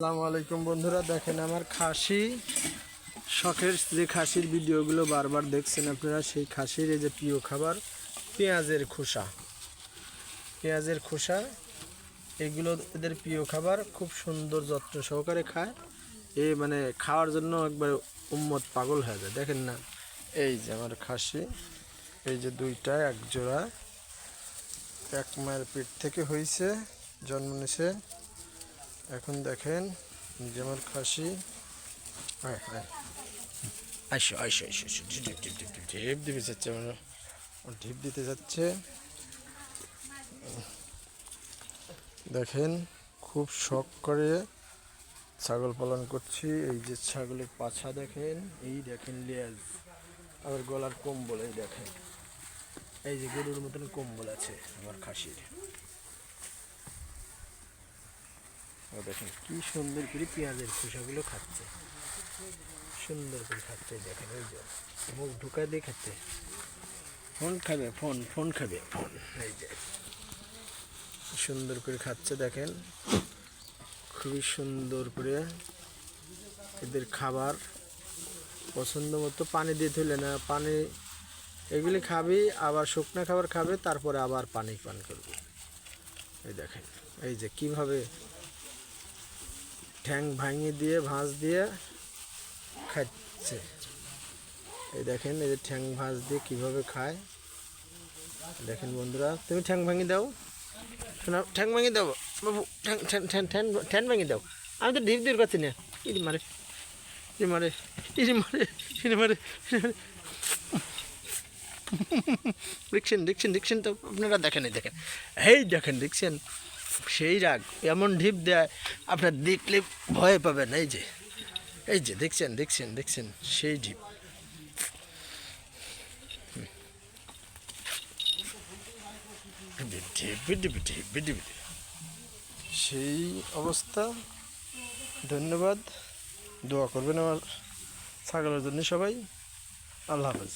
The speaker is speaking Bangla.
আসসালামু আলাইকুম বন্ধুরা, দেখেন আমার খাসি শখের যে খাসির ভিডিওগুলো বারবার দেখছেন আপনারা, সেই খাসির এই যে প্রিয় খাবার পেঁয়াজের খোসা এগুলো এদের প্রিয় খাবার। খুব সুন্দর যত্ন সহকারে খায়। মানে খাওয়ার জন্য একবার উম্মত পাগল হয়ে যায়। দেখেন না, এই যে আমার খাসি, এই যে দুইটা এক জোড়া, এক মায়ের পেট থেকে হয়েছে, জন্ম নিছে। এখন দেখেন যে আমার খাসি আইসো আইসো আইসো ঢিপ দিতে যাচ্ছে, ঢিপ দিতে যাচ্ছে। দেখেন খুব শখ করে ছাগল পালন করছি। এই যে ছাগলের পাছা দেখেন, এই দেখেন লেজ, আবার গলার কম্বল, এই দেখেন, এই যে গরুর মতন কম্বল আছে আমার খাসির। দেখেন কি সুন্দর করে পেঁয়াজের খোসাগুলো খাচ্ছে, সুন্দর করে খাচ্ছে। দেখেন ওই যে মুখ ঢুকায় দিয়ে খাচ্ছে, ফোন খাবে, ফোন খাবে, এই যে সুন্দর করে খাচ্ছে। দেখেন খুবই সুন্দর করে এদের খাবার পছন্দ মতো পানি দিয়ে তুলে না, পানি এগুলি খাবি, আবার শুকনো খাবার খাবে, তারপরে আবার পানি পান করবে। এই দেখেন এই যে কিভাবে ঠ্যাং ভাঙিয়ে দিয়ে ভাঁজ দিয়ে খাচ্ছে। এই দেখেন এই যে ঠ্যাং ভাঁজ দিয়ে কীভাবে খায়। দেখেন বন্ধুরা, তুমি ঠ্যাং ভাঙিয়ে দাও, শোনা, ঠ্যাং ভাঙিয়ে দাও বাবু, ঠ্যাং ভাঙিয়ে দাও। আমি তো ঢিপ দূর করছি না, ইরি মারে, ইরি মারে, ইরি মারে, ইরি মারে। দেখছেন তো আপনারা, দেখেন এই দেখেন, এই দেখেন, দেখছেন সেই রাগ, এমন ঢিপ দেয় আপনার দেখলে ভয় পাবেন। এই যে দেখছেন সেই ঢিপ। সেই অবস্থা। ধন্যবাদ, দোয়া করবেন আমার ছাগলের জন্য সবাই। আল্লাহ হাফেজ।